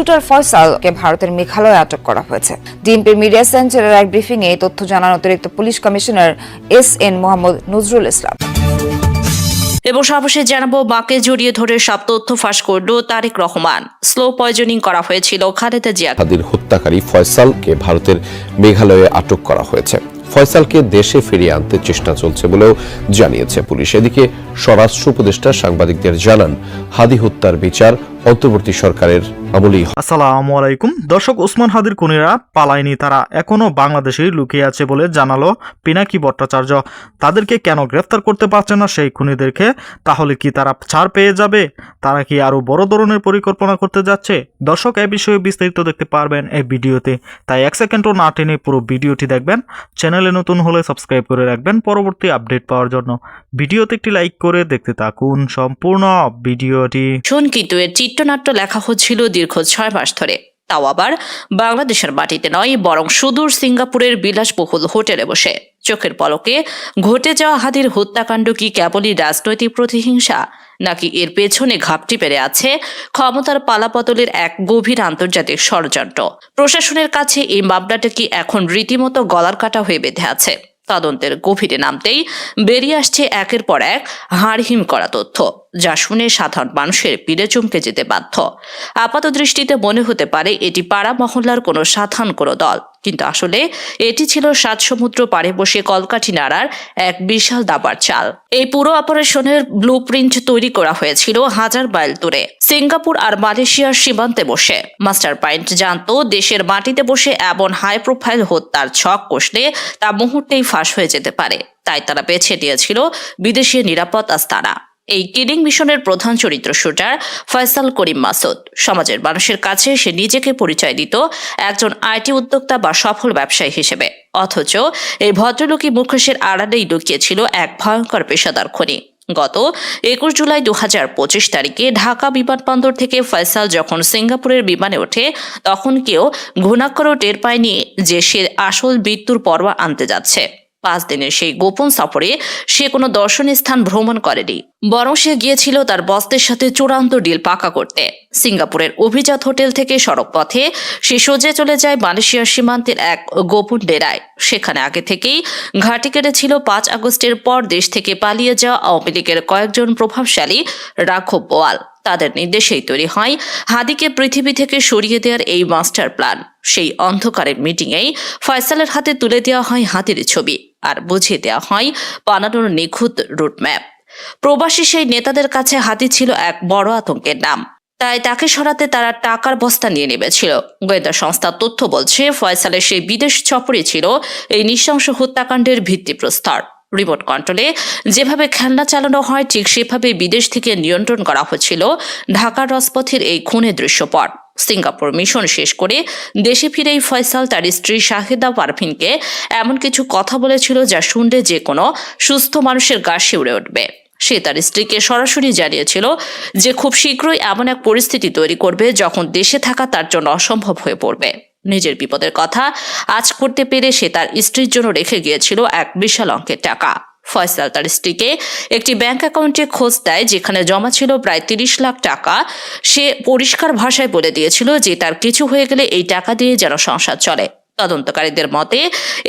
Shooter ফয়সালকে ভারতের মেঘালয়ে আটক করা হয়েছে। ডিএমপির মিডিয়া সেন্টারের এক ব্রিফিং এ তথ্য জানান অতিরিক্ত police commissioner S N. Mohammad Nazrul Islam. এবং সর্বশেষ জানাবো, মাকে জড়িয়ে ধরে সব তথ্য ফাঁস করল তারেক রহমান। স্লো পয়জনিং করা হয়েছিল খালেদা জিয়া। হাদির হত্যাকারী ফয়সালকে ভারতের মেঘালয়ে আটক করা হয়েছে। ফয়সালকে দেশে ফিরিয়ে আনতে চেষ্টা চলছে বলেও জানিয়েছে পুলিশ। এদিকে স্বরাষ্ট্র উপদেষ্টা সাংবাদিকদের জানান, হাদি হত্যার বিচার অন্তর্বর্তী সরকারের আমলেই। আসসালামু আলাইকুম দর্শক, ওসমান হাদির খুনিরা পালায়নি, তারা এখনো বাংলাদেশেই লুকিয়ে আছে বলে জানালো পিনাকি ভট্টাচার্য। তাদেরকে কেন গ্রেফতার করতে পারছে না সেই খুনিদেরকে? তাহলে কি তারা ছাড় পেয়ে যাবে? তারা কি আরো বড় ধরনের পরিকল্পনা করতে যাচ্ছে? দর্শক, এই বিষয়ে বিস্তারিত দেখতে পারবেন এই ভিডিওতে, তাই এক সেকেন্ডও না টেনে পুরো ভিডিওটি দেখবেন। চ্যানেলে নতুন হলে সাবস্ক্রাইব করে রাখবেন পরবর্তী আপডেট পাওয়ার জন্য। ভিডিওতে একটি লাইক করে দেখতে থাকুন সম্পূর্ণ ভিডিওটি। কিন্তু এর চিত্রনাট্য লেখা হচ্ছিল দীর্ঘ 6 মাস ধরে, তাও আবার বাংলাদেশের মাটিতে নয়, বরং সুদূর সিঙ্গাপুরের বিলাসবহুল হোটেলে বসে। চোখের পলকে ঘটে যাওয়া হাদির হত্যাকাণ্ড কি কেবলই রাজনৈতিক প্রতিহিংসা, নাকি এর পেছনে ঘাপটি পেরে আছে ক্ষমতার পালাবদলের এক গভীর আন্তর্জাতিক ষড়যন্ত্র? প্রশাসনের কাছে এই মামলাটা কি এখন রীতিমতো গলার কাটা হয়ে বেঁধে আছে? তদন্তের গভীরে নামতেই বেরিয়ে আসছে একের পর এক হাড়হিম করা তথ্য, যা শুনে সাধারণ মানুষের পিড়ে চমকে যেতে বাধ্য। আপাত দৃষ্টিতে মনে হতে পারে এটি পাড়া মহল্লার কোনো সাধারণ কোনো দল, কিন্তু আসলে এটি ছিল 7 সমুদ্র পাড়ে বসে কলকাঠি নাড়ার এক বিশাল দাবার চাল। এই পুরো অপারেশনের ব্লুপ্রিন্ট তৈরি করা হয়েছিল 1000 মাইল দূরে, সিঙ্গাপুর আর মালয়েশিয়ার সীমান্তে বসে। মাস্টার মাইন্ড জানতো দেশের মাটিতে বসে এমন হাই প্রোফাইল হত্যার ছক কষলে তা মুহূর্তেই ফাঁস হয়ে যেতে পারে, তাই তারা বেছে নিয়েছিল বিদেশি নিরাপদ আস্তানা। এই কিলিং মিশনের প্রধান চরিত্র শুটার ফয়সাল করিম মাসুদ। সমাজের মানুষের কাছে সে নিজেকে পরিচয় দিত একজন আইটি উদ্যোক্তা বা সফল ব্যবসায়ী হিসেবে, অথচ এই ভদ্রলোকী মুখোশের আড়ালেই লুকিয়েছিল এক ভয়ঙ্কর পেশাদার খুনি। গত 21 জুলাই 2025 তারিখে ঢাকা বিমানবন্দর থেকে ফয়সাল যখন সিঙ্গাপুরের বিমানে ওঠে, তখন কেউ ঘুণাক্ষরেও টের পায়নি যে সে আসল মৃত্যুর পরোয়া আনতে যাচ্ছে। 5 দিনের সেই গোপন সফরে সে কোনো দর্শনীয় স্থান ভ্রমণ করেনি, বরং সে গিয়েছিল তার বসদের সাথে চূড়ান্ত ডিল পাকা করতে। সিঙ্গাপুরের অভিজাত হোটেল থেকে সড়ক পথে সে সোজা চলে যায় মালয়েশিয়ার সীমান্তের এক গোপন ডেরায়। সেখানে আগে থেকেই ঘাঁটি কেটেছিল 5 আগস্টের পর দেশ থেকে পালিয়ে যাওয়া আওয়ামী লীগের কয়েকজন প্রভাবশালী রাঘব বোয়াল। তাদের নির্দেশেই তৈরি হয় হাদিকে পৃথিবী থেকে সরিয়ে দেওয়ার এই মাস্টার প্ল্যান। সেই অন্ধকারের মিটিংয়েই ফয়সালের হাতে তুলে দেওয়া হয় হাতির ছবি আর বুঝিয়ে দেওয়া হয় বানানোর নিখুঁত রুটম্যাপ। প্রবাসী সেই নেতাদের কাছে হাতি ছিল এক বড় আতঙ্কের নাম, তাই তাকে সরাতে তারা টাকার বস্তা নিয়ে নেমেছিল। গোয়েন্দা সংস্থার তথ্য বলছে ফয়সালের সেই বিদেশ সফরই ছিল এই নৃশংস হত্যাকাণ্ডের ভিত্তিপ্রস্তর। রিমোট কন্ট্রোলে যেভাবে খেলনা চালানো হয়, ঠিক সেভাবে বিদেশ থেকে নিয়ন্ত্রণ করা হচ্ছিল ঢাকার রাজপথের এই খুনের দৃশ্যপট। সিঙ্গাপুর মিশন শেষ করে দেশে ফিরেই ফয়সাল তার স্ত্রী শাহিদা পারভিনকে এমন কিছু কথা বলেছিল যা শুনলে যে কোনো সুস্থ মানুষের গা শিউরে উঠবে। সে তার স্ত্রীকে সরাসরি জানিয়েছিল যে খুব শীঘ্রই এমন এক পরিস্থিতি তৈরি করবে যখন দেশে থাকা তার জন্য অসম্ভব হয়ে পড়বে। নিজের বিপদের কথা আজ করতে পেরে সে তার স্ত্রীর জন্য রেখে গিয়েছিল এক বিশাল অঙ্কের টাকা। ফয়সাল তার স্ত্রীকে একটি ব্যাংক অ্যাকাউন্টে খোঁজ দেয় যেখানে জমা ছিল প্রায় 30 লাখ টাকা। সে পরিষ্কার ভাষায় বলে দিয়েছিল যে তার কিছু হয়ে গেলে এই টাকা দিয়ে যেন সংসার চলে। তদন্তকারীদের মতে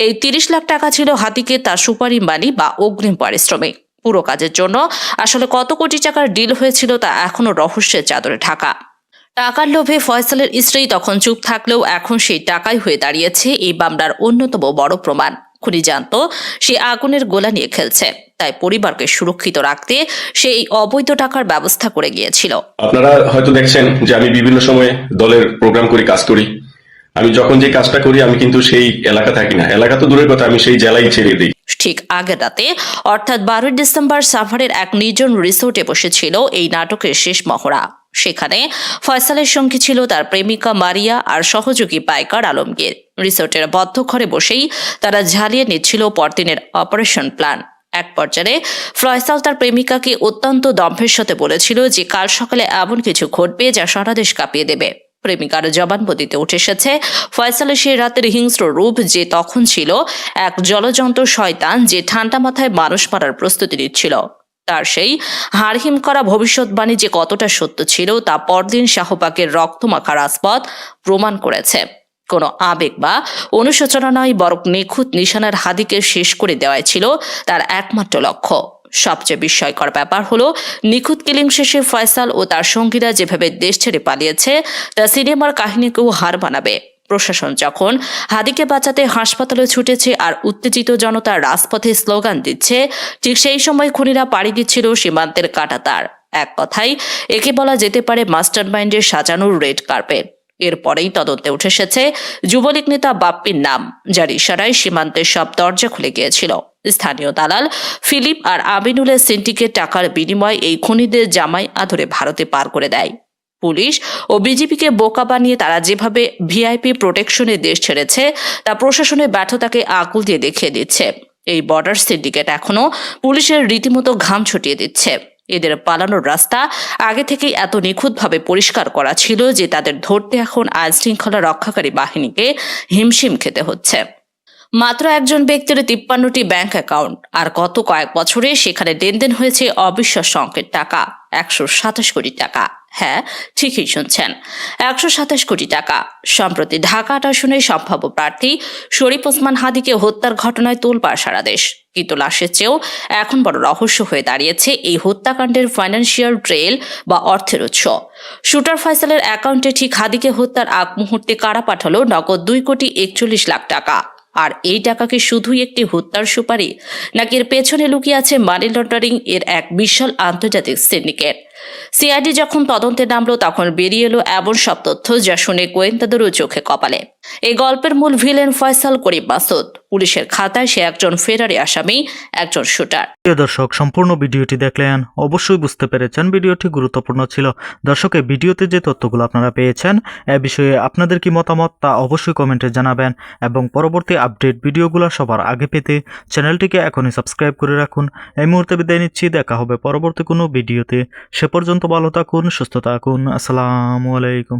এই 30 লাখ টাকা ছিল হাতিকে তার সুপারি মানি বা অগ্রিম পারিশ্রমিক। পুরো কাজের জন্য আসলে কত কোটি টাকার ডিল হয়েছিল তা এখনো রহস্যের চাদরে ঢাকা। টাকার লোভে ফয়সালের স্ত্রী তখন চুপ থাকলেও এখন সেই টাকাই হয়ে দাঁড়িয়েছে এই মামলার অন্যতম বড় প্রমাণ। খুনি জানতো সে আগুনের গোলা নিয়ে খেলছে, তাই পরিবারকে সুরক্ষিত রাখতে সে এই অবৈধ টাকার ব্যবস্থা করে গিয়েছিল। আপনারা হয়তো দেখছেন যে আমি বিভিন্ন সময়ে দলের প্রোগ্রাম করি, কাজ করি। আমি যখন যে কাজটা করি আমি কিন্তু সেই এলাকা থাকি না, এলাকা তো দূরের কথা, আমি সেই জেলাই ছেড়ে দিই। ঠিক আগের রাতে অর্থাৎ 12 ডিসেম্বর সাভারের এক নির্জন রিসোর্টে বসেছিল এই নাটকের শেষ মহড়া। সেখানে ফয়সালের সঙ্গী ছিল তার প্রেমিকা মারিয়া আর সহযোগী পাইকার আলমগীর। রিসোর্টের বদ্ধ ঘরে বসেই তারা ঝালিয়ে নিচ্ছিল পরদিনের অপারেশন প্ল্যান। এক পর্যায়ে ফয়সাল তার প্রেমিকাকে অত্যন্ত দম্ভের সাথে বলেছিল যে কাল সকালে এমন কিছু ঘটবে যা সারা দেশ কাঁপিয়ে দেবে। প্রেমিকার জবানবন্দিতে উঠে এসেছে ফয়সালের সেই রাতের হিংস্র রূপ, যে তখন ছিল এক জলজন্ত শয়তান যে ঠান্ডা মাথায় মানুষ মারার প্রস্তুতি নিচ্ছিল। তার সেই হাড়হিম করা ভবিষ্যৎবাণী যে কতটা সত্য ছিল তা পরদিন শাহবাগের রক্তমাখা রাজপথ প্রমাণ করেছে। কোনো আবেগ বা অনুশোচনা নয়, বরং নিখুঁত নিশানার হাদিকে শেষ করে দেওয়াই ছিল তার একমাত্র লক্ষ্য। সবচেয়ে বিস্ময়কর ব্যাপার হলো, নিখুঁত কিলিং শেষে ফয়সাল ও তার সঙ্গীরা যেভাবে দেশ ছেড়ে পালিয়েছে তা সিনেমার কাহিনীকেও হার বানাবে। প্রশাসন যখন হাদিকে বাঁচাতে হাসপাতালে ছুটেছে আর উত্তেজিত জনতা রাজপথে স্লোগান দিচ্ছে, ঠিক সেই সময় খুনিরা পাড়ি দিচ্ছিল সীমান্তের কাঁটাতার। এক কথায় একে বলা যেতে পারে মাস্টারমাইন্ডের সাজানোর রেড কার্পেট। এরপরেই তদন্তে উঠে এসেছে যুবলীগ নেতা বাপ্পির নাম, যার ইশারায় সীমান্তের সব দরজা খুলে গিয়েছিল। স্থানীয় দালাল ফিলিপ আর আমিনুলের সিন্ডিকেট টাকার বিনিময়ে এই খুনিদের জামাই আদরে ভারতে পার করে দেয়। পুলিশ ও বিজেপিকে বোকা বানিয়ে তারা যেভাবে ভিআইপি প্রোটেকশনে দেশ ছেড়েছে তা প্রশাসনের ব্যর্থতাকে আকুল দিয়ে দেখিয়ে দিচ্ছে। এই বর্ডার সিন্ডিকেট এখনো পুলিশের রীতিমতো ঘাম ছুটিয়ে দিচ্ছে। এদের পালানোর রাস্তা আগে থেকেই এত নিখুঁতভাবে পরিষ্কার করা ছিল যে তাদের ধরতে এখন আইন শৃঙ্খলা রক্ষাকারী বাহিনীকে হিমশিম খেতে হচ্ছে। মাত্র একজন ব্যক্তির 53টি ব্যাংক অ্যাকাউন্ট, আর গত কয়েক বছরে সেখানে লেনদেন হয়েছে অবিশ্বাস্য অঙ্কের টাকা, 127 কোটি টাকা। হ্যাঁ, ঠিকই শুনছেন, 127 কোটি টাকা। সম্প্রতি ঢাকা আসনে সম্ভাব্য প্রার্থী শরীফ ওসমান হাদিকে হত্যার ঘটনায় তোলপাড় সারা দেশ। কিন্তু লাশের চেয়েও এখন বড় রহস্য হয়ে দাঁড়িয়েছে এই হত্যাকাণ্ডের ফাইন্যান্সিয়াল ট্রেল বা অর্থের উৎস। শুটার ফয়সালের অ্যাকাউন্টে ঠিক হাদিকে হত্যার আগ মুহূর্তে কারা পাঠালো নগদ 2,41,00,000 টাকা। আর এই টাকা কি শুধুই একটি হত্যার সুপারি, নাকি এর পেছনে লুকিয়ে আছে মানি লন্ডারিং এর এক বিশাল আন্তর্জাতিক সিন্ডিকেট? সিআইডি যখন তদন্তে নামলো তখন বেরিয়ে এলো এমন সব তথ্য যা শুনে গোয়েন্দাদেরও চোখে কপালে। এই গল্পের মূল ভিলেন ফয়সাল করিম মাসুদ। পুলিশের খাতায় সে একজন ফেরারি আসামি, একজন শুটার। প্রিয় দর্শক, সম্পূর্ণ ভিডিওটি দেখলেন, অবশ্যই বুঝতে পেরেছেন ভিডিওটি গুরুত্বপূর্ণ ছিল। দর্শক, এই ভিডিওতে যে তথ্যগুলো আপনারা পেয়েছেন এ বিষয়ে আপনাদের কি মতামত তা অবশ্যই কমেন্টে জানাবেন, এবং পরবর্তী আপডেট ভিডিওগুলো সবার আগে পেতে চ্যানেলটিকে এখনই সাবস্ক্রাইব করে রাখুন। এই মুহূর্তে বিদায় নিচ্ছি, দেখা হবে পরবর্তী কোনো ভিডিওতে। সে পর্যন্ত ভালো থাকুন, সুস্থ থাকুন। আসসালামু আলাইকুম।